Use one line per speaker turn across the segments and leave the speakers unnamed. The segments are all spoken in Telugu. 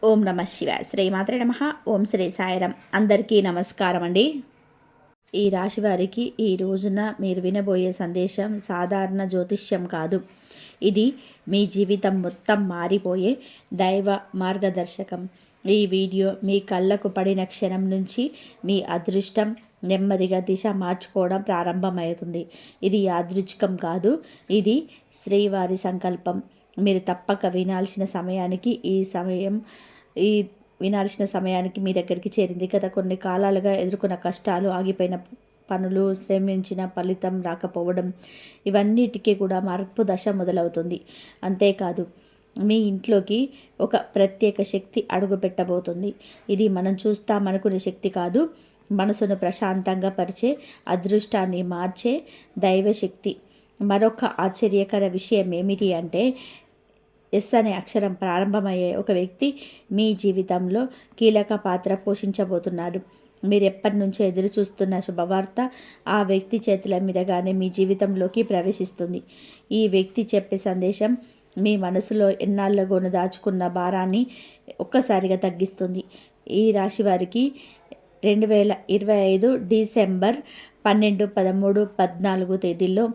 ఓం నమ శివాయ. శ్రీమాత్రే నమః. ఓం శ్రీ సాయిరాం. అందరికీ నమస్కారం అండి. ఈ రాశి వారికి ఈ రోజున మీరు వినబోయే సందేశం సాధారణ జ్యోతిష్యం కాదు. ఇది మీ జీవితం మొత్తం మారిపోయే దైవ మార్గదర్శకం. ఈ వీడియో మీ కళ్ళకు పడిన క్షణం నుంచి మీ అదృష్టం నెమ్మదిగా దిశ మార్చుకోవడం ప్రారంభమవుతుంది. ఇది యాదృచ్ఛికం కాదు, ఇది శ్రీవారి సంకల్పం. మీరు తప్పక వినాల్సిన సమయానికి మీ దగ్గరికి చేరింది. గత కొన్ని కాలాలుగా ఎదుర్కొన్న కష్టాలు, ఆగిపోయిన పనులు, శ్రమించిన ఫలితం రాకపోవడం, ఇవన్నిటికీ కూడా మార్పు దశ మొదలవుతుంది. అంతేకాదు, మీ ఇంట్లోకి ఒక ప్రత్యేక శక్తి అడుగు పెట్టబోతుంది. ఇది మనం చూస్తామనుకునే శక్తి కాదు, మనసును ప్రశాంతంగా పరిచే, అదృష్టాన్ని మార్చే దైవశక్తి. మరొక ఆశ్చర్యకర విషయం ఏమిటి అంటే, ఎస్ అనే అక్షరం ప్రారంభమయ్యే ఒక వ్యక్తి మీ జీవితంలో కీలక పాత్ర పోషించబోతున్నాడు. మీరు ఎప్పటి నుంచో ఎదురు చూస్తున్న శుభవార్త ఆ వ్యక్తి చేతుల మీదగానే మీ జీవితంలోకి ప్రవేశిస్తుంది. ఈ వ్యక్తి చెప్పే సందేశం మీ మనసులో ఎన్నాళ్ళగోను దాచుకున్న భారాన్ని ఒక్కసారిగా తగ్గిస్తుంది. ఈ రాశి వారికి 2025 డిసెంబర్ 12, 13, 14 తేదీల్లో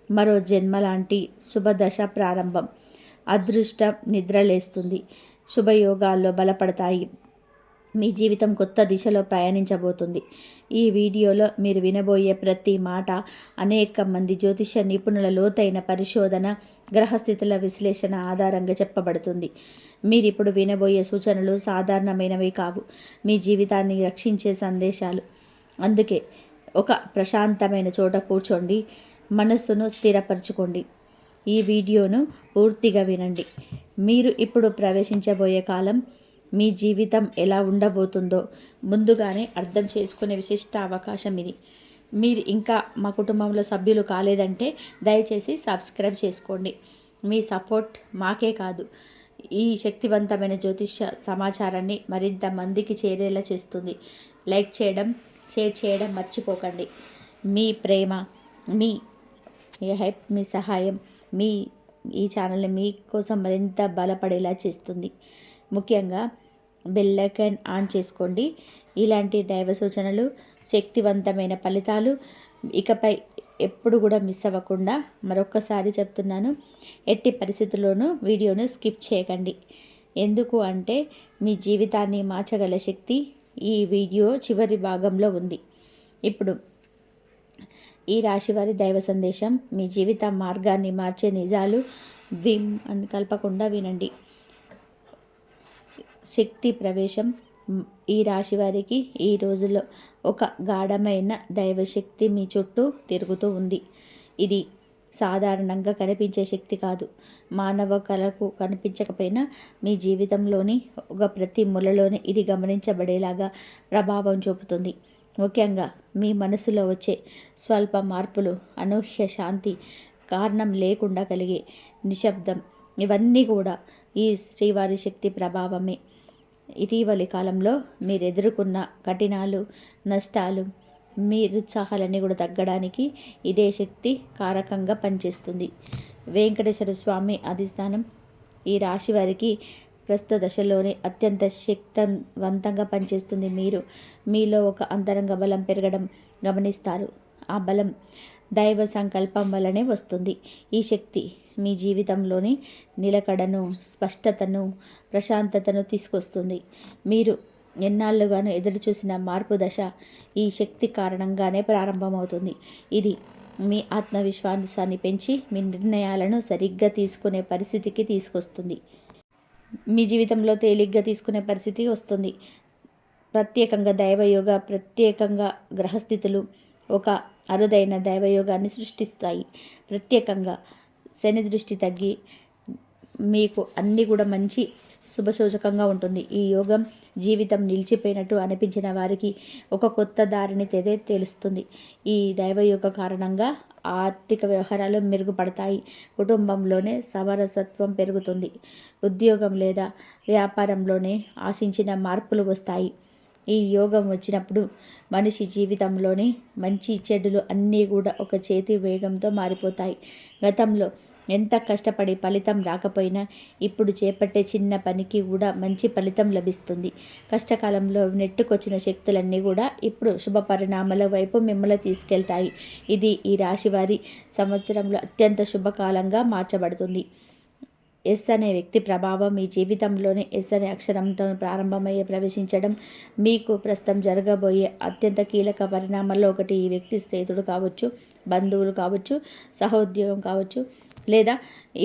మరో జన్మ లాంటి శుభదశ ప్రారంభం. అదృష్టం నిద్రలేస్తుంది, శుభయోగాల్లో బలపడతాయి, మీ జీవితం కొత్త దిశలో ప్రయాణించబోతుంది. ఈ వీడియోలో మీరు వినబోయే ప్రతి మాట అనేక మంది జ్యోతిష నిపుణుల లోతైన పరిశోధన, గ్రహస్థితుల విశ్లేషణ ఆధారంగా చెప్పబడుతుంది. మీరు ఇప్పుడు వినబోయే సూచనలు సాధారణమైనవి కావు, మీ జీవితాన్ని రక్షించే సందేశాలు. అందుకే ఒక ప్రశాంతమైన చోట కూర్చోండి, మనస్సును స్థిరపరచుకోండి. ఈ వీడియోను పూర్తిగా వినండి. మీరు ఇప్పుడు ప్రవేశించబోయే కాలం, మీ జీవితం ఎలా ఉండబోతుందో ముందుగానే అర్థం చేసుకునే విశిష్ట అవకాశం ఇది. మీరు ఇంకా మా కుటుంబంలో సభ్యులు కాలేదంటే దయచేసి సబ్స్క్రైబ్ చేసుకోండి. మీ సపోర్ట్ మాకే కాదు, ఈ శక్తివంతమైన జ్యోతిష సమాచారాన్ని మరింత మందికి చేరేలా చేస్తుంది. లైక్ చేయడం, షేర్ చేయడం మర్చిపోకండి. మీ ప్రేమ, మీ హెల్ప్, మీ సహాయం ఈ ఛానల్ని మీకోసం మరింత బలపడేలా చేస్తుంది. ముఖ్యంగా బెల్ ఐకాన్ ఆన్ చేసుకోండి. ఇలాంటి దైవ సూచనలు, శక్తివంతమైన ఫలితాలు ఇకపై ఎప్పుడు కూడా మిస్ అవ్వకుండా మరొక్కసారి చెప్తున్నాను, ఎట్టి పరిస్థితుల్లోనూ వీడియోను స్కిప్ చేయకండి. ఎందుకు అంటే మీ జీవితాన్ని మార్చగల శక్తి ఈ వీడియో చివరి భాగంలో ఉంది. ఇప్పుడు ఈ రాశివారి దైవ సందేశం, మీ జీవిత మార్గాన్ని మార్చే నిజాలు విమ్ అని కలపకుండా వినండి. శక్తి ప్రవేశం. ఈ రాశి వారికి ఈ రోజుల్లో ఒక గాఢమైన దైవశక్తి మీ చుట్టూ తిరుగుతూ ఉంది. ఇది సాధారణంగా కనిపించే శక్తి కాదు. మానవ కళకు కనిపించకపోయినా మీ జీవితంలోని ఒక ప్రతి మూలలోనే ఇది గమనించబడేలాగా ప్రభావం చూపుతుంది. ముఖ్యంగా మీ మనసులో వచ్చే స్వల్ప మార్పులు, అనూహ్య శాంతి, కారణం లేకుండా కలిగే నిశ్శబ్దం, ఇవన్నీ కూడా ఈ శ్రీవారి శక్తి ప్రభావమే. ఇటీవలి కాలంలో మీరు ఎదుర్కొన్న కఠినాలు, నష్టాలు, మీ ఉత్సాహాలన్నీ కూడా తగ్గడానికి ఇదే శక్తి కారకంగా పనిచేస్తుంది. వెంకటేశ్వర స్వామి అధిష్టానం ఈ రాశి వారికి ప్రస్తుత దశలోనే అత్యంత శక్తివంతంగా పనిచేస్తుంది. మీలో ఒక అంతరంగ బలం పెరగడం గమనిస్తారు. ఆ బలం దైవ సంకల్పం వల్లనే వస్తుంది. ఈ శక్తి మీ జీవితంలోని నిలకడను, స్పష్టతను, ప్రశాంతతను తీసుకొస్తుంది. మీరు ఎన్నాళ్ళుగానో ఎదురు చూసిన మార్పు దశ ఈ శక్తి కారణంగానే ప్రారంభమవుతుంది. ఇది మీ ఆత్మవిశ్వాసాన్ని పెంచి మీ నిర్ణయాలను సరిగ్గా తీసుకునే పరిస్థితికి తీసుకొస్తుంది. మీ జీవితంలో తేలిగ్గా తీసుకునే పరిస్థితి వస్తుంది. ప్రత్యేకంగా దైవయోగ, ప్రత్యేకంగా గ్రహస్థితులు ఒక అరుదైన దైవయోగాన్ని సృష్టిస్తాయి. ప్రత్యేకంగా శని దృష్టి తగ్గి మీకు అన్నీ కూడా మంచి శుభసూచకంగా ఉంటుంది. ఈ యోగం జీవితం నిలిచిపోయినట్టు అనిపించిన వారికి ఒక కొత్త దారిని తెలుస్తుంది. ఈ దైవయోగ కారణంగా ఆర్థిక వ్యవహారాలు మెరుగుపడతాయి. కుటుంబంలోనే సమరసత్వం పెరుగుతుంది. ఉద్యోగం లేదా వ్యాపారంలోనే ఆశించిన మార్పులు వస్తాయి. ఈ యోగం వచ్చినప్పుడు మనిషి జీవితంలోని మంచి చెడులు అన్నీ కూడా ఒక చేతి వేగంతో మారిపోతాయి. గతంలో ఎంత కష్టపడి ఫలితం రాకపోయినా ఇప్పుడు చేపట్టే చిన్న పనికి కూడా మంచి ఫలితం లభిస్తుంది. కష్టకాలంలో నెట్టుకొచ్చిన శక్తులన్నీ కూడా ఇప్పుడు శుభ పరిణామాల వైపు మిమ్మల్ని తీసుకెళ్తాయి. ఇది ఈ రాశివారి సంవత్సరంలో అత్యంత శుభకాలంగా మార్చబడుతుంది. ఎస్ అనే వ్యక్తి ప్రభావం మీ జీవితంలోనే ఎస్ అనే అక్షరంతో ప్రారంభమయ్యే ప్రవేశించడం మీకు ప్రస్తుతం జరగబోయే అత్యంత కీలక పరిణామాల్లో ఒకటి. ఈ వ్యక్తి స్నేహితుడు కావచ్చు, బంధువులు కావచ్చు, సహోద్యోగం కావచ్చు, లేదా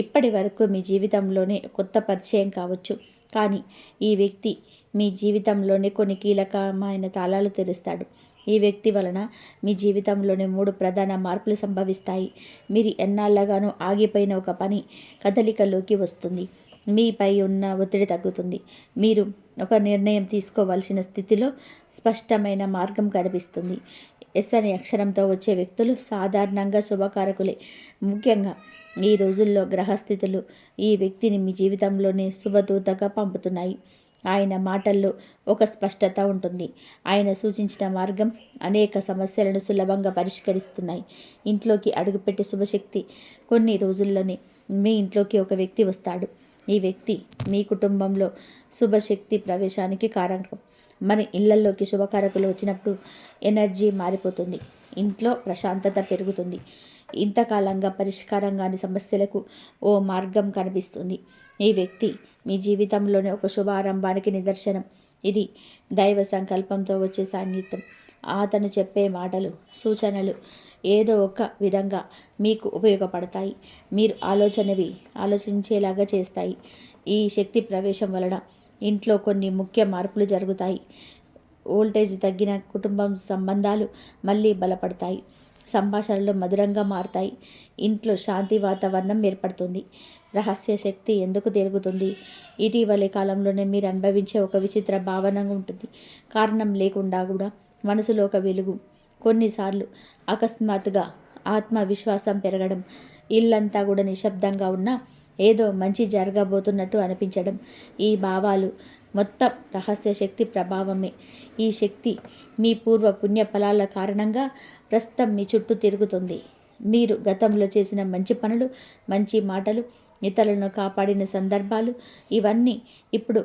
ఇప్పటి వరకు మీ జీవితంలోనే కొత్త పరిచయం కావచ్చు. కానీ ఈ వ్యక్తి మీ జీవితంలోనే కొన్ని కీలకమైన తాళాలు తెరుస్తాడు. ఈ వ్యక్తి వలన మీ జీవితంలోనే 3 ప్రధాన మార్పులు సంభవిస్తాయి. మీరు ఎన్నాళ్ళగానో ఆగిపోయిన ఒక పని కదలికలోకి వస్తుంది. మీపై ఉన్న ఒత్తిడి తగ్గుతుంది. మీరు ఒక నిర్ణయం తీసుకోవాల్సిన స్థితిలో స్పష్టమైన మార్గం కనిపిస్తుంది. ఎస్ అనే అక్షరంతో వచ్చే వ్యక్తులు సాధారణంగా శుభకారకులే. ముఖ్యంగా ఈ రోజుల్లో గ్రహస్థితులు ఈ వ్యక్తిని మీ జీవితంలోనే శుభదూతగా పంపుతున్నాయి. ఆయన మాటల్లో ఒక స్పష్టత ఉంటుంది. ఆయన సూచించిన మార్గం అనేక సమస్యలను సులభంగా పరిష్కరిస్తున్నాయి. ఇంట్లోకి అడుగుపెట్టే శుభశక్తి కొన్ని రోజుల్లోనే మీ ఇంట్లోకి ఒక వ్యక్తి వస్తాడు. ఈ వ్యక్తి మీ కుటుంబంలో శుభశక్తి ప్రవేశానికి కారణం. మన ఇళ్లలోకి శుభకారకులు వచ్చినప్పుడు ఎనర్జీ మారిపోతుంది. ఇంట్లో ప్రశాంతత పెరుగుతుంది. ఇంతకాలంగా పరిష్కారం కాని సమస్యలకు ఓ మార్గం కనిపిస్తుంది. ఈ వ్యక్తి మీ జీవితంలోనే ఒక శుభారంభానికి నిదర్శనం. ఇది దైవ సంకల్పంతో వచ్చే సాన్నిధ్యం. అతను చెప్పే మాటలు, సూచనలు ఏదో ఒక విధంగా మీకు ఉపయోగపడతాయి. మీరు ఆలోచించేలాగా చేస్తాయి. ఈ శక్తి ప్రవేశం వలన ఇంట్లో కొన్ని ముఖ్య మార్పులు జరుగుతాయి. వోల్టేజ్ తగ్గిన కుటుంబం సంబంధాలు మళ్ళీ బలపడతాయి. సంభాషణలు మధురంగా మారతాయి. ఇంట్లో శాంతి వాతావరణం ఏర్పడుతుంది. రహస్య శక్తి ఎందుకు తిరుగుతుంది? ఇటీవలి కాలంలోనే మీరు అనుభవించే ఒక విచిత్ర భావన ఉంటుంది. కారణం లేకుండా కూడా మనసులో ఒక వెలుగు. కొన్నిసార్లు అకస్మాత్తుగా ఆత్మవిశ్వాసం పెరగడం, ఇల్లంతా కూడా నిశ్శబ్దంగా ఉన్నా ఏదో మంచి జరగబోతున్నట్టు అనిపించడం. ఈ భావాలు మొత్తం రహస్య శక్తి ప్రభావమే. ఈ శక్తి మీ పూర్వ పుణ్య ఫలాల కారణంగా ప్రస్తుతం మీ చుట్టూ తిరుగుతుంది. మీరు గతంలో చేసిన మంచి పనులు, మంచి మాటలు, ఇతరులను కాపాడిన సందర్భాలు ఇవన్నీ ఇప్పుడు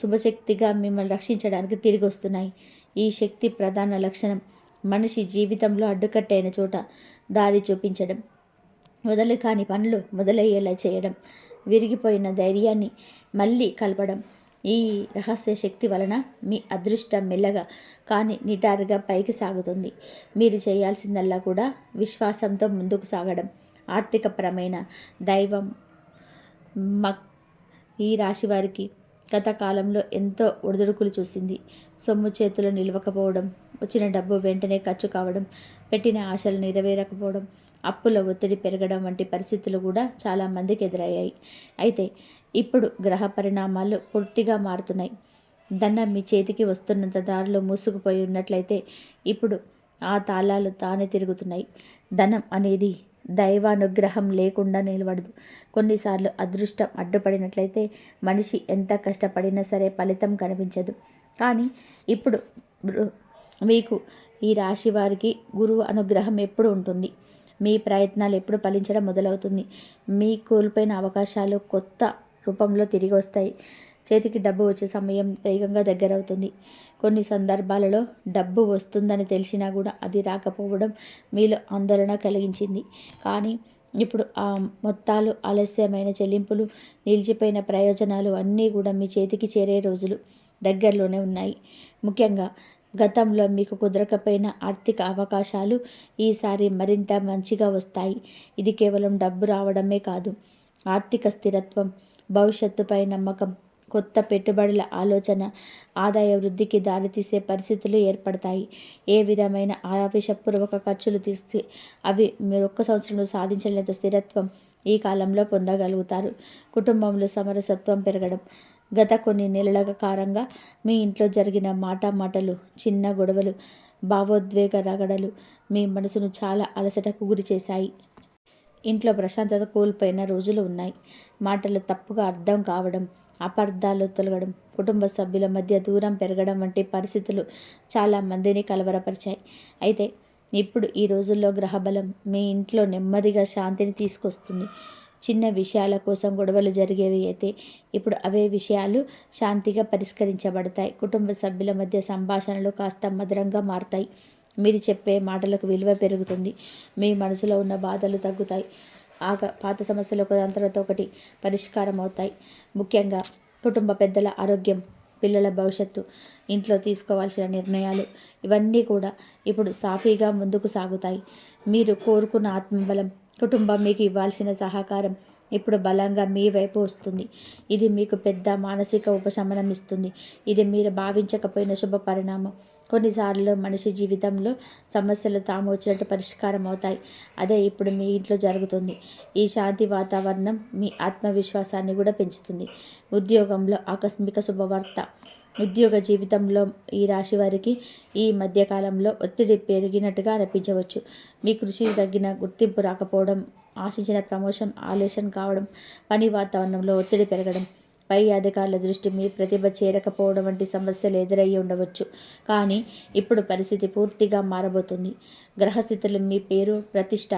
శుభశక్తిగా మిమ్మల్ని రక్షించడానికి తిరిగి వస్తున్నాయి. ఈ శక్తి ప్రధాన లక్షణం మనిషి జీవితంలో అడ్డుకట్టైన చోట దారి చూపించడం, మొదలు కాని పనులు మొదలయ్యేలా చేయడం, విరిగిపోయిన ధైర్యాన్ని మళ్ళీ కలపడం. ఈ రహస్య శక్తి వలన మీ అదృష్టం మెల్లగా కానీ నిటారుగా పైకి సాగుతుంది. మీరు చేయాల్సిందల్లా కూడా విశ్వాసంతో ముందుకు సాగడం. ఆర్థికపరమైన దైవం ఈ రాశి వారికి గత కాలంలో ఎంతో ఒడిదుడుకులు చూసింది. సొమ్ము చేతులు నిలవకపోవడం, వచ్చిన డబ్బు వెంటనే ఖర్చు కావడం, పెట్టిన ఆశలు నెరవేరకపోవడం, అప్పుల ఒత్తిడి పెరగడం వంటి పరిస్థితులు కూడా చాలామందికి ఎదురయ్యాయి. అయితే ఇప్పుడు గ్రహ పరిణామాలు పూర్తిగా మారుతున్నాయి. ధనం మీ చేతికి వస్తున్నంత దారిలో మూసుకుపోయి ఉన్నట్లయితే ఇప్పుడు ఆ తాళాలు తానే తిరుగుతున్నాయి. ధనం అనేది దైవానుగ్రహం లేకుండా నిలబడదు. కొన్నిసార్లు అదృష్టం అడ్డుపడినట్లయితే మనిషి ఎంత కష్టపడినా సరే ఫలితం కనిపించదు. కానీ ఇప్పుడు మీకు ఈ రాశి వారికి గురువు అనుగ్రహం ఎప్పుడు ఉంటుంది. మీ ప్రయత్నాలు ఎప్పుడు ఫలించడం మొదలవుతుంది. మీ కోల్పోయిన అవకాశాలు కొత్త రూపంలో తిరిగి వస్తాయి. చేతికి డబ్బు వచ్చే సమయం వేగంగా దగ్గరవుతుంది. కొన్ని సందర్భాలలో డబ్బు వస్తుందని తెలిసినా కూడా అది రాకపోవడం మీలో ఆందోళన కలిగించింది. కానీ ఇప్పుడు ఆ మొత్తాలు, ఆలస్యమైన చెల్లింపులు, నిలిచిపోయిన ప్రయోజనాలు అన్నీ కూడా మీ చేతికి చేరే రోజులు దగ్గరలోనే ఉన్నాయి. ముఖ్యంగా గతంలో మీకు కుదరకపోయిన ఆర్థిక అవకాశాలు ఈసారి మరింత మంచిగా వస్తాయి. ఇది కేవలం డబ్బు రావడమే కాదు, ఆర్థిక స్థిరత్వం, భవిష్యత్తుపై నమ్మకం, కొత్త పెట్టుబడుల ఆలోచన, ఆదాయ వృద్ధికి దారితీసే పరిస్థితులు ఏర్పడతాయి. ఏ విధమైన ఆవేశపూర్వక ఖర్చులు తీసి అవి మీరు 1 సంవత్సరంలో సాధించలేనంత స్థిరత్వం ఈ కాలంలో పొందగలుగుతారు. కుటుంబంలో సమరసత్వం పెరగడం. గత కొన్ని నెలల కారంగా మీ ఇంట్లో జరిగిన మాటలు, చిన్న గొడవలు, భావోద్వేగ రగడలు మీ మనసును చాలా అలసటకు గురి చేశాయి. ఇంట్లో ప్రశాంతత కోల్పోయిన రోజులు ఉన్నాయి. మాటలు తప్పుగా అర్థం కావడం, అపార్థాలు తొలగడం, కుటుంబ సభ్యుల మధ్య దూరం పెరగడం వంటి పరిస్థితులు చాలామందిని కలవరపరిచాయి. అయితే ఇప్పుడు ఈ రోజుల్లో గ్రహబలం మీ ఇంట్లో నెమ్మదిగా శాంతిని తీసుకొస్తుంది. చిన్న విషయాల కోసం గొడవలు జరిగేవి అయితే ఇప్పుడు అవే విషయాలు శాంతిగా పరిష్కరించబడతాయి. కుటుంబ సభ్యుల మధ్య సంభాషణలు కాస్త మధురంగా మారతాయి. మీరు చెప్పే మాటలకు విలువ పెరుగుతుంది. మీ మనసులో ఉన్న బాధలు తగ్గుతాయి. పాత సమస్యలు ఒకదాని తర్వాత ఒకటి పరిష్కారం అవుతాయి. ముఖ్యంగా కుటుంబ పెద్దల ఆరోగ్యం, పిల్లల భవిష్యత్తు, ఇంట్లో తీసుకోవాల్సిన నిర్ణయాలు ఇవన్నీ కూడా ఇప్పుడు సాఫీగా ముందుకు సాగుతాయి. మీరు కోరుకున్న ఆత్మబలం, కుటుంబం మీకు ఇవ్వాల్సిన సహకారం ఇప్పుడు బలంగా మీ వైపు వస్తుంది. ఇది మీకు పెద్ద మానసిక ఉపశమనం ఇస్తుంది. ఇది మీరు భావించకపోయిన శుభ పరిణామం. కొన్నిసార్లు మనిషి జీవితంలో సమస్యలు తాము వచ్చినట్టు పరిష్కారం అవుతాయి. అదే ఇప్పుడు మీ ఇంట్లో జరుగుతుంది. ఈ శాంతి వాతావరణం మీ ఆత్మవిశ్వాసాన్ని కూడా పెంచుతుంది. ఉద్యోగంలో ఆకస్మిక శుభవార్త. ఉద్యోగ జీవితంలో ఈ రాశి వారికి ఈ మధ్యకాలంలో ఒత్తిడి పెరిగినట్టుగా అనిపించవచ్చు. మీ కృషికి తగిన గుర్తింపు రాకపోవడం, ఆశించిన ప్రమోషన్ ఆలస్యం కావడం, పని వాతావరణంలో ఒత్తిడి పెరగడం, పై అధికారుల దృష్టి మీ ప్రతిభ చేరకపోవడం వంటి సమస్యలు ఎదురయ్యి ఉండవచ్చు. కానీ ఇప్పుడు పరిస్థితి పూర్తిగా మారబోతుంది. గ్రహస్థితులు మీ పేరు, ప్రతిష్ట,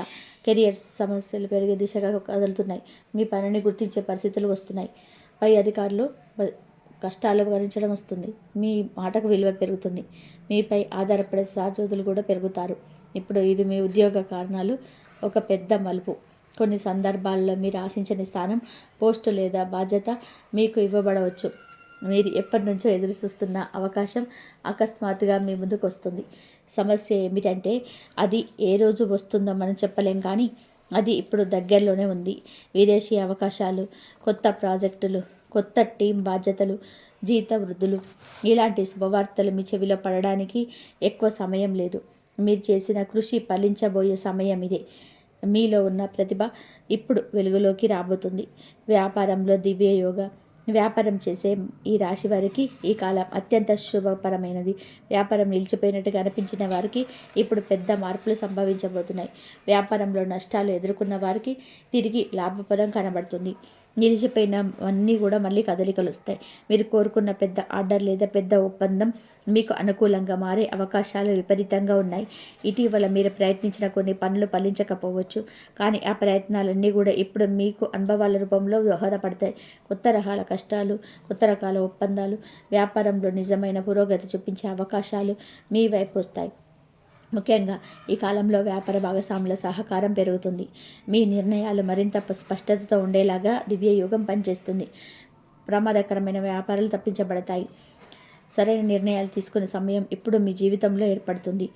కెరియర్ సమస్యలు పెరిగే దిశగా కదులుతున్నాయి. మీ పనిని గుర్తించే పరిస్థితులు వస్తున్నాయి. పై అధికారులు కష్టాలు భరించడం వస్తుంది. మీ మాటకు విలువ పెరుగుతుంది. మీపై ఆధారపడే సహచరులు కూడా పెరుగుతారు. ఇప్పుడు ఇది మీ ఉద్యోగ కారణాలు ఒక పెద్ద మలుపు. కొన్ని సందర్భాల్లో మీరు ఆశించని స్థానం, పోస్టు లేదా బాధ్యత మీకు ఇవ్వబడవచ్చు. మీరు ఎప్పటి నుంచో ఎదురు చూస్తున్న అవకాశం అకస్మాత్తుగా మీ ముందుకు వస్తుంది. సమస్య ఏమిటంటే అది ఏ రోజు వస్తుందో మనం చెప్పలేం, కానీ అది ఇప్పుడు దగ్గరలోనే ఉంది. విదేశీ అవకాశాలు, కొత్త ప్రాజెక్టులు, కొత్త టీం బాధ్యతలు, జీత వృద్ధులు, ఇలాంటి శుభవార్తలు మీ చెవిలో పడడానికి ఎక్కువ సమయం లేదు. మీరు చేసిన కృషి ఫలించబోయే సమయం ఇదే. మీలో ఉన్న ప్రతిభ ఇప్పుడు వెలుగులోకి రాబోతుంది. వ్యాపారంలో దివ్యయోగ. వ్యాపారం చేసే ఈ రాశి వారికి ఈ కాలం అత్యంత శుభపరమైనది. వ్యాపారం నిలిచిపోయినట్టుగా అనిపించిన వారికి ఇప్పుడు పెద్ద మార్పులు సంభవించబోతున్నాయి. వ్యాపారంలో నష్టాలు ఎదుర్కొన్న వారికి తిరిగి లాభపరం కనబడుతుంది. నిలిచిపోయినవన్నీ కూడా మళ్ళీ కదలికలు వస్తాయి. మీరు కోరుకున్న పెద్ద ఆర్డర్ లేదా పెద్ద ఒప్పందం మీకు అనుకూలంగా మారే అవకాశాలు విపరీతంగా ఉన్నాయి. ఇటీవల మీరు ప్రయత్నించిన కొన్ని పనులు ఫలించకపోవచ్చు, కానీ ఆ ప్రయత్నాలన్నీ కూడా ఇప్పుడు మీకు అనుభవాల రూపంలో దోహదపడతాయి. కొత్త రకాల కష్టాలు, కొత్త రకాల ఒప్పందాలు, వ్యాపారంలో నిజమైన పురోగతి చూపించే అవకాశాలు మీ వైపు వస్తాయి. ముఖ్యంగా ఈ కాలంలో వ్యాపార భాగస్వాముల సహకారం పెరుగుతుంది. మీ నిర్ణయాలు మరింత స్పష్టతతో ఉండేలాగా దివ్యయోగం పనిచేస్తుంది. ప్రమాదకరమైన వ్యాపారాలు తప్పించబడతాయి. సరైన నిర్ణయాలు తీసుకునే సమయం ఇప్పుడు మీ జీవితంలో ఏర్పడుతుంది.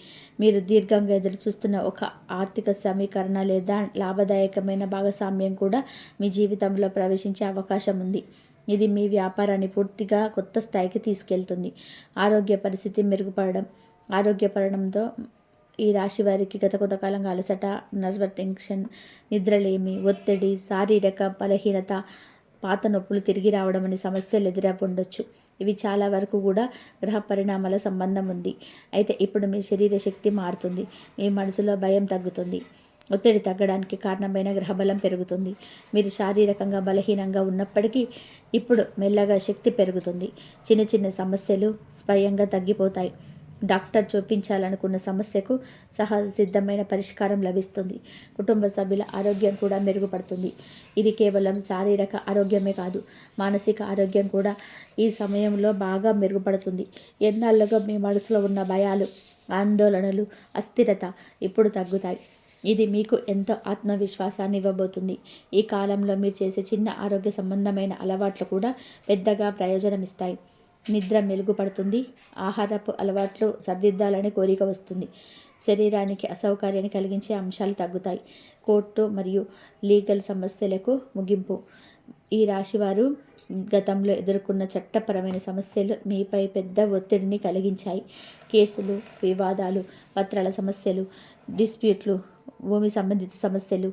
మీరు దీర్ఘంగా ఎదురు చూస్తున్న ఒక ఆర్థిక సమీకరణ లేదా లాభదాయకమైన భాగస్వామ్యం కూడా మీ జీవితంలో ప్రవేశించే అవకాశం ఉంది. ఇది మీ వ్యాపారాన్ని పూర్తిగా కొత్త స్థాయికి తీసుకెళ్తుంది. ఆరోగ్య పరిస్థితి మెరుగుపడడం. ఆరోగ్యపడడంతో ఈ రాశి వారికి గత కొంతకాలంగా అలసట, నర్వ్ టెన్షన్, నిద్రలేమి, ఒత్తిడి, శారీరక బలహీనత, పాత నొప్పులు తిరిగి రావడం అనే సమస్యలు ఎదురవ్వుండొచ్చు. ఇవి చాలా వరకు కూడా గ్రహ పరిణామాల సంబంధం ఉంది. అయితే ఇప్పుడు మీ శరీర శక్తి మారుతుంది. మీ మనసులో భయం తగ్గుతుంది. ఒత్తిడి తగ్గడానికి కారణమైన గ్రహబలం పెరుగుతుంది. మీరు శారీరకంగా బలహీనంగా ఉన్నప్పటికీ ఇప్పుడు మెల్లగా శక్తి పెరుగుతుంది. చిన్న చిన్న సమస్యలు స్వయంగా తగ్గిపోతాయి. డాక్టర్ చూపించాలనుకున్న సమస్యకు సహజ సిద్ధమైన పరిష్కారం లభిస్తుంది. కుటుంబ సభ్యుల ఆరోగ్యం కూడా మెరుగుపడుతుంది. ఇది కేవలం శారీరక ఆరోగ్యమే కాదు, మానసిక ఆరోగ్యం కూడా ఈ సమయంలో బాగా మెరుగుపడుతుంది. ఎన్నాళ్ళుగా మీ మనసులో ఉన్న భయాలు, ఆందోళనలు, అస్థిరత ఇప్పుడు తగ్గుతాయి. ఇది మీకు ఎంతో ఆత్మవిశ్వాసాన్ని ఇవ్వబోతుంది. ఈ కాలంలో మీరు చేసే చిన్న ఆరోగ్య సంబంధమైన అలవాట్లు కూడా పెద్దగా ప్రయోజనం ఇస్తాయి. నిద్ర మెరుగుపడుతుంది. ఆహారపు అలవాట్లు సరిదిద్దాలని కోరిక వస్తుంది. శరీరానికి అసౌకర్యాన్ని కలిగించే అంశాలు తగ్గుతాయి. కోర్టు మరియు లీగల్ సమస్యలకు ముగింపు. ఈ రాశివారు గతంలో ఎదుర్కొన్న చట్టపరమైన సమస్యలు మీపై పెద్ద ఒత్తిడిని కలిగించాయి. కేసులు, వివాదాలు, పత్రాల సమస్యలు, డిస్ప్యూట్లు, భూమి సంబంధిత సమస్యలు,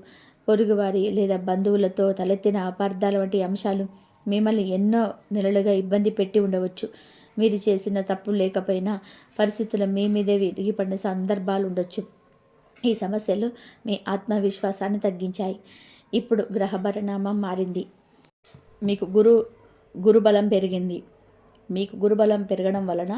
పొరుగువారి లేదా బంధువులతో తలెత్తిన అపార్థాల వంటి అంశాలు మిమ్మల్ని ఎన్నో నెలలుగా ఇబ్బంది పెట్టి ఉండవచ్చు. మీరు చేసిన తప్పు లేకపోయినా పరిస్థితులు మీ మీదే విరిగిపడిన సందర్భాలు ఉండొచ్చు. ఈ సమస్యలు మీ ఆత్మవిశ్వాసాన్ని తగ్గించాయి. ఇప్పుడు గ్రహ పరిణామం మారింది. మీకు గురుబలం పెరిగింది. మీకు గురుబలం పెరగడం వలన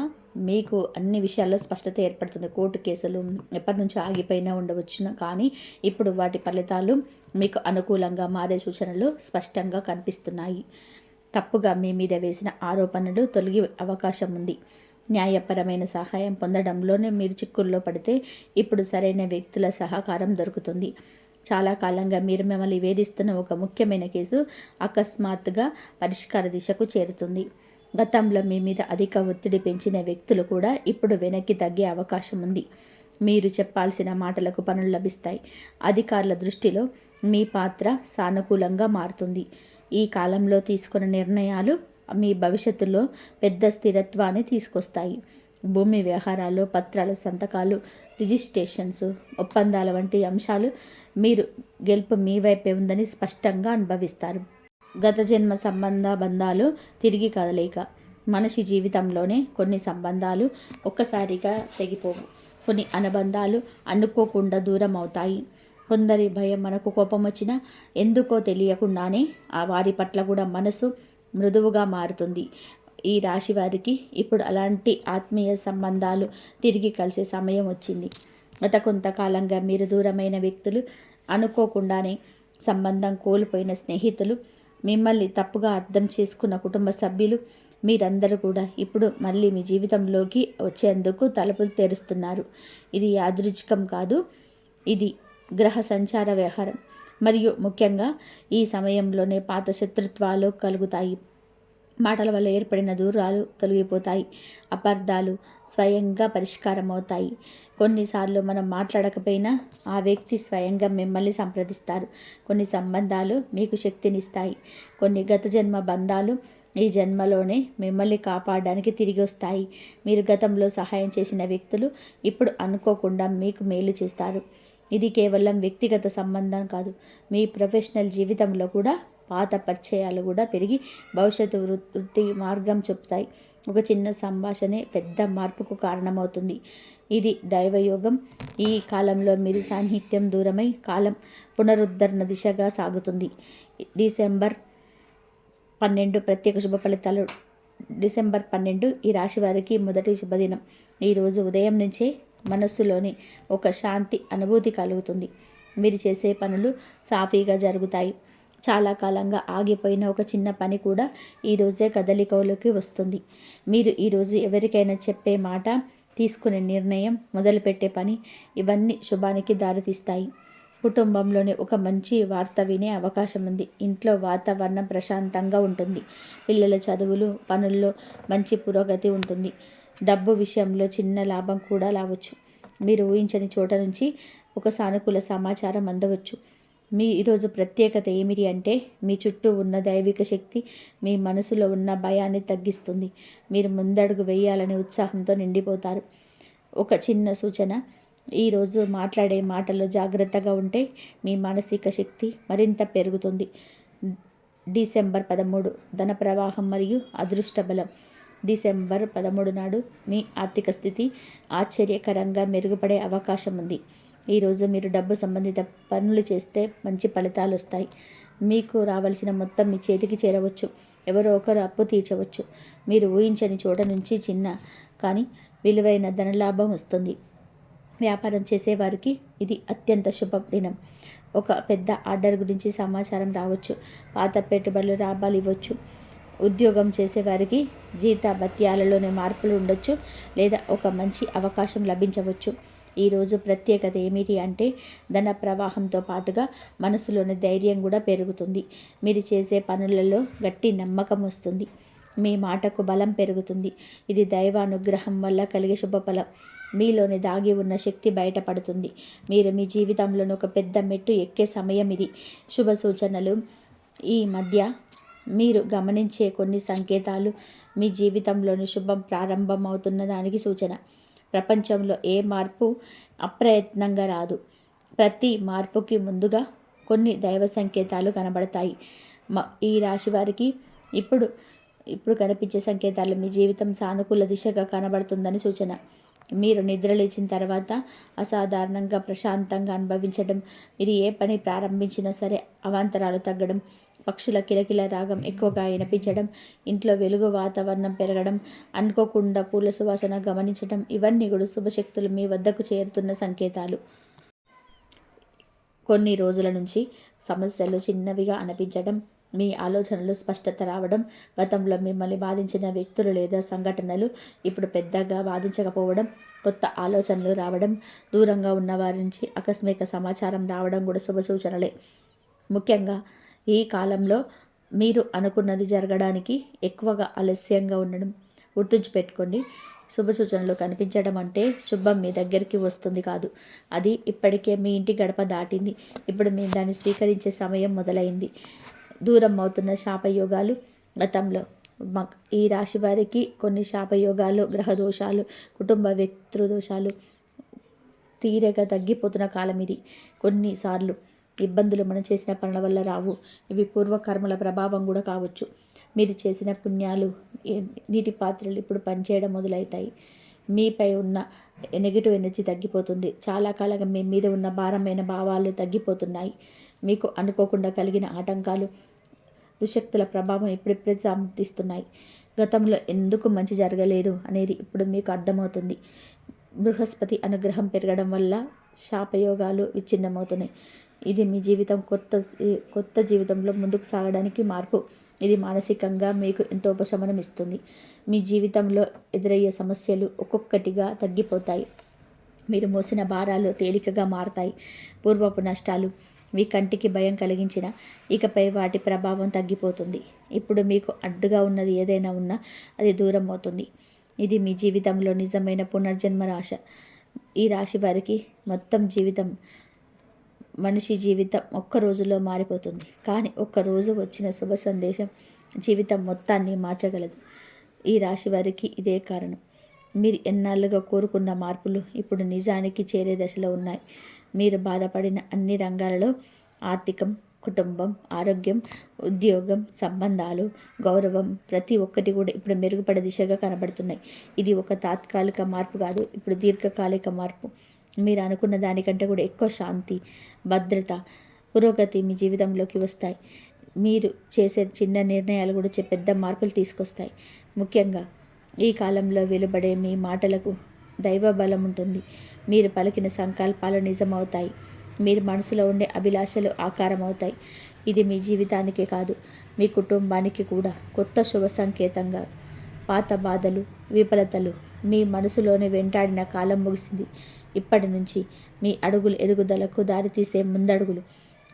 మీకు అన్ని విషయాల్లో స్పష్టత ఏర్పడుతుంది. కోర్టు కేసులు ఎప్పటి నుంచో ఆగిపోయినా ఉండవచ్చును, కానీ ఇప్పుడు వాటి ఫలితాలు మీకు అనుకూలంగా మారే సూచనలు స్పష్టంగా కనిపిస్తున్నాయి. తప్పుగా మీ మీద వేసిన ఆరోపణలు తొలగి అవకాశం ఉంది. న్యాయపరమైన సహాయం పొందడంలోనే మీరు చిక్కుల్లో పడితే ఇప్పుడు సరైన వ్యక్తుల సహకారం దొరుకుతుంది. చాలా కాలంగా మీరు మిమ్మల్ని వేధిస్తున్న ఒక ముఖ్యమైన కేసు అకస్మాత్తుగా పరిష్కార దిశకు చేరుతుంది. గతంలో మీ మీద అధిక ఒత్తిడి పెంచిన వ్యక్తులు కూడా ఇప్పుడు వెనక్కి తగ్గే అవకాశం ఉంది. మీరు చెప్పాల్సిన మాటలకు పనులు లభిస్తాయి. అధికారుల దృష్టిలో మీ పాత్ర సానుకూలంగా మారుతుంది. ఈ కాలంలో తీసుకున్న నిర్ణయాలు మీ భవిష్యత్తులో పెద్ద స్థిరత్వాన్ని తీసుకొస్తాయి. భూమి వ్యవహారాలు, పత్రాల సంతకాలు, రిజిస్ట్రేషన్స్, ఒప్పందాల వంటి అంశాలు మీరు గెలుపు మీ వైపే ఉందని స్పష్టంగా అనుభవిస్తారు. గత జన్మ బంధాలు తిరిగి కదలేక మనిషి జీవితంలోనే కొన్ని సంబంధాలు ఒక్కసారిగా తెగిపోవు. కొన్ని అనుబంధాలు అనుకోకుండా దూరం అవుతాయి. కొందరి భయం మనకు కోపం వచ్చినా ఎందుకో తెలియకుండానే వారి పట్ల కూడా మనసు మృదువుగా మారుతుంది. ఈ రాశి వారికి ఇప్పుడు అలాంటి ఆత్మీయ సంబంధాలు తిరిగి కలిసే సమయం వచ్చింది. గత కొంతకాలంగా మీరు దూరమైన వ్యక్తులు, అనుకోకుండానే సంబంధం కోల్పోయిన స్నేహితులు, మిమ్మల్ని తప్పుగా అర్థం చేసుకున్న కుటుంబ సభ్యులు, మీరందరూ కూడా ఇప్పుడు మళ్ళీ మీ జీవితంలోకి వచ్చేందుకు తలుపులు తెరుస్తున్నారు. ఇది యాదృచ్ఛికం కాదు, ఇది గ్రహ సంచార వ్యవహారం. మరియు ముఖ్యంగా ఈ సమయంలోనే పాత శత్రుత్వాలు కలుగుతాయి. మాటల వల్ల ఏర్పడిన దూరాలు తొలగిపోతాయి. అపార్థాలు స్వయంగా పరిష్కారం అవుతాయి. కొన్నిసార్లు మనం మాట్లాడకపోయినా ఆ వ్యక్తి స్వయంగా మిమ్మల్ని సంప్రదిస్తారు. కొన్ని సంబంధాలు మీకు శక్తినిస్తాయి. కొన్ని గత జన్మ బంధాలు ఈ జన్మలోనే మిమ్మల్ని కాపాడడానికి తిరిగి వస్తాయి. మీరు గతంలో సహాయం చేసిన వ్యక్తులు ఇప్పుడు అనుకోకుండా మీకు మేలు చేస్తారు. ఇది కేవలం వ్యక్తిగత సంబంధం కాదు, మీ ప్రొఫెషనల్ జీవితంలో కూడా పాత పరిచయాలు కూడా పెరిగి భవిష్యత్తు వృత్తి మార్గం చెప్తాయి. ఒక చిన్న సంభాషణే పెద్ద మార్పుకు కారణమవుతుంది. ఇది దైవయోగం. ఈ కాలంలో మీరు సాన్నిహిత్యం దూరమై కాలం పునరుద్ధరణ దిశగా సాగుతుంది. డిసెంబర్ 12 ప్రత్యేక శుభ ఫలితాలు. డిసెంబర్ 12 ఈ రాశి వారికి మొదటి శుభదినం. ఈరోజు ఉదయం నుంచే మనస్సులోని ఒక శాంతి అనుభూతి కలుగుతుంది. మీరు చేసే పనులు సాఫీగా జరుగుతాయి. చాలా కాలంగా ఆగిపోయిన ఒక చిన్న పని కూడా ఈరోజే కదలికలోకి వస్తుంది. మీరు ఈరోజు ఎవరికైనా చెప్పే మాట, తీసుకునే నిర్ణయం, మొదలుపెట్టే పని ఇవన్నీ శుభానికి దారితీస్తాయి. కుటుంబంలోనే ఒక మంచి వార్త వినే అవకాశం ఉంది. ఇంట్లో వాతావరణం ప్రశాంతంగా ఉంటుంది. పిల్లల చదువులు, పనుల్లో మంచి పురోగతి ఉంటుంది. డబ్బు విషయంలో చిన్న లాభం కూడా రావచ్చు. మీరు ఊహించని చోట నుంచి ఒక సానుకూల సమాచారం అందవచ్చు. మీ ఈరోజు ప్రత్యేకత ఏమిటి అంటే మీ చుట్టూ ఉన్న దైవిక శక్తి మీ మనసులో ఉన్న భయాన్ని తగ్గిస్తుంది. మీరు ముందడుగు వేయాలనే ఉత్సాహంతో నిండిపోతారు. ఒక చిన్న సూచన, ఈరోజు మాట్లాడే మాటల్లో జాగ్రత్తగా ఉంటే మీ మానసిక శక్తి మరింత పెరుగుతుంది. డిసెంబర్ 13 ధన ప్రవాహం మరియు అదృష్ట బలం. డిసెంబర్ 13 నాడు మీ ఆర్థిక స్థితి ఆశ్చర్యకరంగా మెరుగుపడే అవకాశం ఉంది. ఈరోజు మీరు డబ్బు సంబంధిత పనులు చేస్తే మంచి ఫలితాలు వస్తాయి. మీకు రావాల్సిన మొత్తం మీ చేతికి చేరవచ్చు. ఎవరో ఒకరు అప్పు తీర్చవచ్చు. మీరు ఊహించని చోట నుంచి చిన్న కానీ విలువైన ధనలాభం వస్తుంది. వ్యాపారం చేసేవారికి ఇది అత్యంత శుభ దినం. ఒక పెద్ద ఆర్డర్ గురించి సమాచారం రావచ్చు. పాత పెట్టుబడులు లాభాలు ఇవ్వచ్చు. ఉద్యోగం చేసేవారికి జీతభత్యాలలోనే మార్పులు ఉండొచ్చు, లేదా ఒక మంచి అవకాశం లభించవచ్చు. ఈరోజు ప్రత్యేకత ఏమిటి అంటే ధన ప్రవాహంతో పాటుగా మనసులోని ధైర్యం కూడా పెరుగుతుంది. మీరు చేసే పనులలో గట్టి నమ్మకం వస్తుంది. మీ మాటకు బలం పెరుగుతుంది. ఇది దైవానుగ్రహం వల్ల కలిగే శుభఫలం. మీలోని దాగి ఉన్న శక్తి బయటపడుతుంది. మీరు మీ జీవితంలోని ఒక పెద్ద మెట్టు ఎక్కే సమయం ఇది. శుభ సూచనలు. ఈ మధ్య మీరు గమనించే కొన్ని సంకేతాలు మీ జీవితంలోని శుభం ప్రారంభమవుతున్న దానికి సూచన. ప్రపంచంలో ఏ మార్పు అప్రయత్నంగా రాదు. ప్రతి మార్పుకి ముందుగా కొన్ని దైవ సంకేతాలు కనబడతాయి. ఈ రాశి వారికి ఇప్పుడు కనిపించే సంకేతాలు మీ జీవితం సానుకూల దిశగా కనబడుతుందని సూచన. మీరు నిద్రలేచిన తర్వాత అసాధారణంగా ప్రశాంతంగా అనుభవించడం, మీరు ఏ పని ప్రారంభించినా సరే అవాంతరాలు తగ్గడం, పక్షుల కిలకిల రాగం ఎక్కువగా వినిపించడం, ఇంట్లో వెలుగు వాతావరణం పెరగడం, అనుకోకుండా పూల సువాసన గమనించడం, ఇవన్నీ కూడా శుభశక్తులు మీ వద్దకు చేరుతున్న సంకేతాలు. కొన్ని రోజుల నుంచి సమస్యలు చిన్నవిగా అనిపించడం, మీ ఆలోచనలు స్పష్టత రావడం, గతంలో మిమ్మల్ని బాధించిన వ్యక్తులు లేదా సంఘటనలు ఇప్పుడు పెద్దగా బాధించకపోవడం, కొత్త ఆలోచనలు రావడం, దూరంగా ఉన్న వారి నుంచి ఆకస్మిక సమాచారం రావడం కూడా శుభసూచనలే. ముఖ్యంగా ఈ కాలంలో మీరు అనుకున్నది జరగడానికి ఎక్కువగా ఆలస్యంగా ఉండడం. గుర్తుంచుపెట్టుకోండి, శుభసూచనలు కనిపించడం అంటే శుభం మీ దగ్గరికి వస్తుంది కాదు, అది ఇప్పటికే మీ ఇంటి గడప దాటింది. ఇప్పుడు మీరు దాన్ని స్వీకరించే సమయం మొదలైంది. దూరం అవుతున్న శాపయోగాలు. గతంలో ఈ రాశి వారికి కొన్ని శాపయోగాలు, గ్రహదోషాలు, కుటుంబ వ్యక్తృదోషాలు తీరగా తగ్గిపోతున్న కాలం ఇది. కొన్నిసార్లు ఇబ్బందులు మనం చేసిన పనుల వల్ల రావు, ఇవి పూర్వకర్మల ప్రభావం కూడా కావచ్చు. మీరు చేసిన పుణ్యాలు, నీటి పాత్రలు ఇప్పుడు పనిచేయడం మొదలవుతాయి. మీపై ఉన్న నెగిటివ్ ఎనర్జీ తగ్గిపోతుంది. చాలా కాలంగా మీ మీద ఉన్న భారమైన భావాలు తగ్గిపోతున్నాయి. మీకు అనుకోకుండా కలిగిన ఆటంకాలు, దుశక్తుల ప్రభావం ఇప్పుడిప్పుడే సమర్థిస్తున్నాయి. గతంలో ఎందుకు మంచి జరగలేదు అనేది ఇప్పుడు మీకు అర్థమవుతుంది. బృహస్పతి అనుగ్రహం పెరగడం వల్ల శాపయోగాలు విచ్ఛిన్నమవుతున్నాయి. ఇది మీ జీవితం కొత్త జీవితంలో ముందుకు సాగడానికి మార్పు. ఇది మానసికంగా మీకు ఎంతో ఉపశమనం ఇస్తుంది. మీ జీవితంలో ఎదురయ్యే సమస్యలు ఒక్కొక్కటిగా తగ్గిపోతాయి. మీరు మోసిన భారాలు తేలికగా మారతాయి. పూర్వపు నష్టాలు మీ కంటికి భయం కలిగించిన ఇకపై వాటి ప్రభావం తగ్గిపోతుంది. ఇప్పుడు మీకు అడ్డుగా ఉన్నది ఏదైనా ఉన్నా అది దూరం అవుతుంది. ఇది మీ జీవితంలో నిజమైన పునర్జన్మ రాశ. ఈ రాశి వారికి మొత్తం జీవితం, మనిషి జీవితం ఒక్క రోజులో మారిపోతుంది. కానీ ఒక్కరోజు వచ్చిన శుభ సందేశం జీవితం మొత్తాన్ని మార్చగలదు. ఈ రాశి వారికి ఇదే కారణం. మీరు ఎన్నాళ్ళుగా కోరుకున్న మార్పులు ఇప్పుడు నిజానికి చేరే దశలో ఉన్నాయి. మీరు బాధపడిన అన్ని రంగాలలో ఆర్థికం, కుటుంబం, ఆరోగ్యం, ఉద్యోగం, సంబంధాలు, గౌరవం ప్రతి ఒక్కటి కూడా ఇప్పుడు మెరుగుపడే దిశగా కనబడుతున్నాయి. ఇది ఒక తాత్కాలిక మార్పు కాదు, ఇప్పుడు దీర్ఘకాలిక మార్పు. మీరు అనుకున్న దానికంటే కూడా ఎక్కువ శాంతి, భద్రత, పురోగతి మీ జీవితంలోకి వస్తాయి. మీరు చేసే చిన్న నిర్ణయాలు కూడా పెద్ద మార్పులు తీసుకొస్తాయి. ముఖ్యంగా ఈ కాలంలో వెలువడే మీ మాటలకు దైవ బలం ఉంటుంది. మీరు పలికిన సంకల్పాలు నిజమవుతాయి. మీరు మనసులో ఉండే అభిలాషలు ఆకారం అవుతాయి. ఇది మీ జీవితానికే కాదు, మీ కుటుంబానికి కూడా కొత్త శుభ సంకేతంగా. పాత బాధలు, విఫలతలు మీ మనసులోనే వెంటాడిన కాలం ముగిసింది. ఇప్పటి నుంచి మీ అడుగులు ఎదుగుదలకు దారితీసే ముందడుగులు.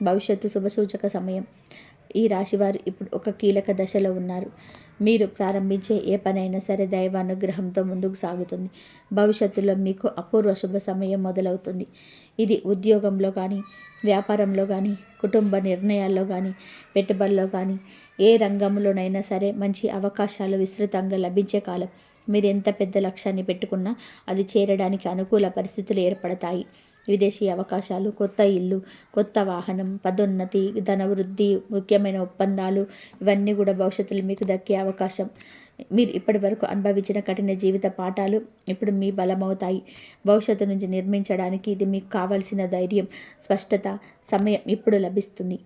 భవిష్యత్తు శుభసూచక సమయం. ఈ రాశివారు ఇప్పుడు ఒక కీలక దశలో ఉన్నారు. మీరు ప్రారంభించే ఏ పనైనా సరే దైవానుగ్రహంతో ముందుకు సాగుతుంది. భవిష్యత్తులో మీకు అపూర్వ శుభ సమయం మొదలవుతుంది. ఇది ఉద్యోగంలో కానీ, వ్యాపారంలో కానీ, కుటుంబ నిర్ణయాల్లో కానీ, పెట్టుబడుల్లో కానీ, ఏ రంగంలోనైనా సరే మంచి అవకాశాలు విస్తృతంగా లభించే కాలం. మీరు ఎంత పెద్ద లక్ష్యాన్ని పెట్టుకున్నా అది చేరడానికి అనుకూల పరిస్థితులు ఏర్పడతాయి. విదేశీ అవకాశాలు, కొత్త ఇల్లు, కొత్త వాహనం, పదోన్నతి, ధనవృద్ధి, ముఖ్యమైన ఒప్పందాలు ఇవన్నీ కూడా భవిష్యత్తులో మీకు దక్కే అవకాశం. మీరు ఇప్పటి వరకు అనుభవించిన కఠిన జీవిత పాఠాలు ఇప్పుడు మీ బలమవుతాయి. భవిష్యత్తు నుంచి నిర్మించడానికి ఇది మీకు కావలసిన ధైర్యం, స్పష్టత, సమయం ఇప్పుడు లభిస్తుంది.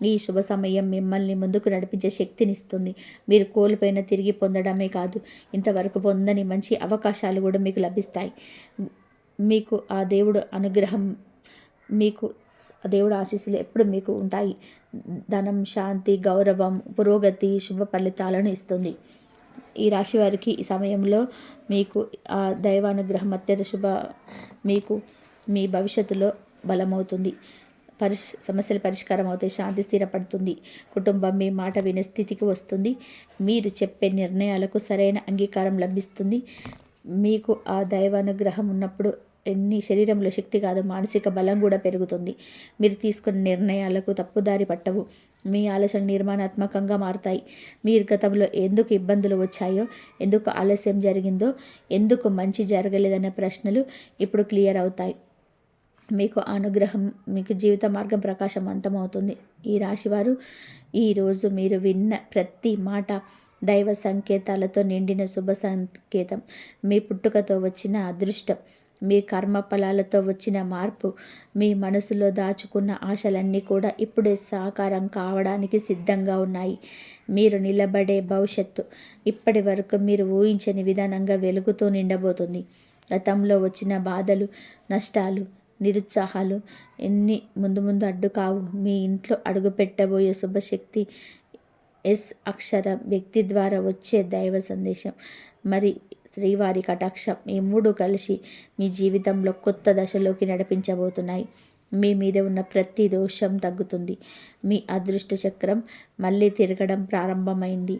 ఈ శుభ సమయం మిమ్మల్ని ముందుకు నడిపించే శక్తినిస్తుంది. మీరు కోల్పోయిన తిరిగి పొందడమే కాదు, ఇంతవరకు పొందని మంచి అవకాశాలు కూడా మీకు లభిస్తాయి. మీకు ఆ దేవుడు అనుగ్రహం, మీకు ఆ దేవుడు ఆశీస్సులు ఎప్పుడు మీకు ఉంటాయి. ధనం, శాంతి, గౌరవం, పురోగతి, శుభ ఫలితాలను ఇస్తుంది. ఈ రాశి వారికి ఈ సమయంలో మీకు ఆ దైవానుగ్రహం అత్యంత మీకు మీ భవిష్యత్తులో బలమవుతుంది. సమస్యలు పరిష్కారం అవుతాయి. శాంతి స్థిరపడుతుంది. కుటుంబం మీ మాట వినే స్థితికి వస్తుంది. మీరు చెప్పే నిర్ణయాలకు సరైన అంగీకారం లభిస్తుంది. మీకు ఆ దైవానుగ్రహం ఉన్నప్పుడు శరీరంలో శక్తి కాదు, మానసిక బలం కూడా పెరుగుతుంది. మీరు తీసుకున్న నిర్ణయాలకు తప్పుదారి పట్టవు. మీ ఆలోచనలు నిర్మాణాత్మకంగా మారుతాయి. మీరు గతంలో ఎందుకు ఇబ్బందులు వచ్చాయో, ఎందుకు ఆలస్యం జరిగిందో, ఎందుకు మంచి జరగలేదనే ప్రశ్నలు ఇప్పుడు క్లియర్ అవుతాయి. మీకు అనుగ్రహం, మీకు జీవిత మార్గం ప్రకాశవంతమవుతుంది. ఈ రాశివారు ఈరోజు మీరు విన్న ప్రతి మాట దైవ సంకేతాలతో నిండిన శుభ సంకేతం. మీ పుట్టుకతో వచ్చిన అదృష్టం, మీ కర్మ ఫలాలతో వచ్చిన మార్పు, మీ మనసులో దాచుకున్న ఆశలన్నీ కూడా ఇప్పుడే సాకారం కావడానికి సిద్ధంగా ఉన్నాయి. మీరు నిలబడే భవిష్యత్తు ఇప్పటి వరకు మీరు ఊహించని విధానంగా వెలుగుతూ నిండబోతుంది. గతంలో వచ్చిన బాధలు, నష్టాలు, నిరుత్సాహాలు ఎన్ని ముందు ముందు అడ్డు కావు. మీ ఇంట్లో అడుగుపెట్టబోయే శుభశక్తి ఎస్ అక్షరం వ్యక్తి ద్వారా వచ్చే దైవ సందేశం, మరి శ్రీవారి కటాక్షం, ఈ మూడు కలిసి మీ జీవితంలో కొత్త దశలోకి నడిపించబోతున్నాయి. మీ మీద ఉన్న ప్రతి దోషం తగ్గుతుంది. మీ అదృష్ట చక్రం మళ్ళీ తిరగడం ప్రారంభమైంది.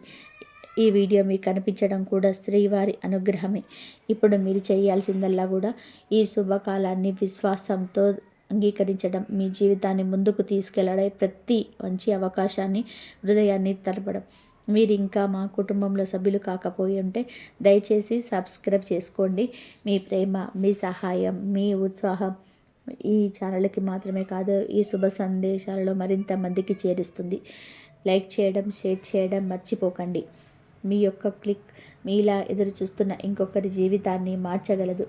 ఈ వీడియో మీకు కనిపించడం కూడా శ్రీవారి అనుగ్రహమే. ఇప్పుడు మీరు చేయాల్సిందల్లా కూడా ఈ శుభకాలాన్ని విశ్వాసంతో అంగీకరించడం, మీ జీవితాన్ని ముందుకు తీసుకెళ్లడే ప్రతి మంచి అవకాశాన్ని హృదయాన్ని తలపడం. మీరు ఇంకా మా కుటుంబంలో సభ్యులు కాకపోయి ఉంటే దయచేసి సబ్స్క్రైబ్ చేసుకోండి. మీ ప్రేమ, మీ సహాయం, మీ ఉత్సాహం ఈ ఛానల్కి మాత్రమే కాదు, ఈ శుభ సందేశాలలో మరింత మందికి చేరుస్తుంది. లైక్ చేయడం, షేర్ చేయడం మర్చిపోకండి. మీ యొక్క క్లిక్ మీలా ఎదురు చూస్తున్న ఇంకొకరి జీవితాన్ని మార్చగలదు.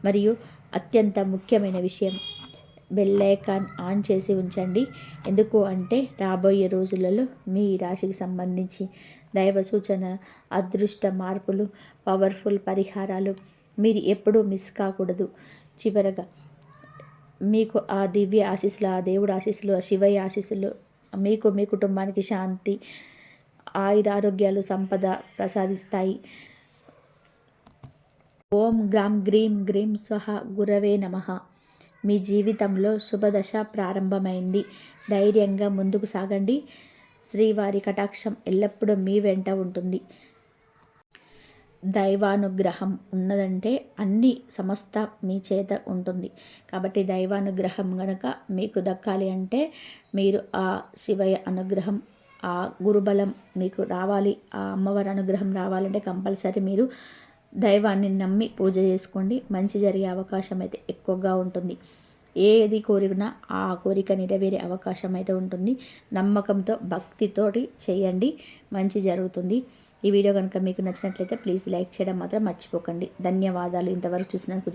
మరియు అత్యంత ముఖ్యమైన విషయం, బెల్ ఐకాన్ ఆన్ చేసి ఉంచండి. ఎందుకు అంటే రాబోయే రోజులలో మీ రాశికి సంబంధించి దైవ సూచన, అదృష్ట మార్పులు, పవర్ఫుల్ పరిహారాలు మీరు ఎప్పుడూ మిస్ కాకూడదు. చివరగా మీకు ఆ దివ్య ఆశీస్సులు, ఆ దేవుడు ఆశీస్సులు, ఆ శివయ్య ఆశీస్సులు మీకు, మీ కుటుంబానికి శాంతి, ఆయురారోగ్యాలు, సంపద ప్రసాదిస్తాయి. ఓం గ్రాం గ్రీం గ్రీం స్వహ గురవే నమః. మీ జీవితంలో శుభదశ ప్రారంభమైంది. ధైర్యంగా ముందుకు సాగండి. శ్రీవారి కటాక్షం ఎల్లప్పుడూ మీ వెంట ఉంటుంది. దైవానుగ్రహం ఉన్నదంటే అన్ని సమస్త మీ చేత ఉంటుంది. కాబట్టి దైవానుగ్రహం గనక మీకు దక్కాలి అంటే మీరు ఆ శివయ్య అనుగ్రహం, ఆ గురుబలం మీకు రావాలి, ఆ అమ్మవారి అనుగ్రహం రావాలంటే కంపల్సరీ మీరు దైవాన్ని నమ్మి పూజ చేసుకోండి. మంచి జరిగే అవకాశం అయితే ఎక్కువగా ఉంటుంది. ఏది కోరినా ఆ కోరిక నెరవేరే అవకాశం అయితే ఉంటుంది. నమ్మకంతో, భక్తితోటి చేయండి, మంచి జరుగుతుంది. ఈ వీడియో కనుక మీకు నచ్చినట్లయితే ప్లీజ్ లైక్ చేయడం మాత్రం మర్చిపోకండి. ధన్యవాదాలు. ఇంతవరకు చూసినందుకు.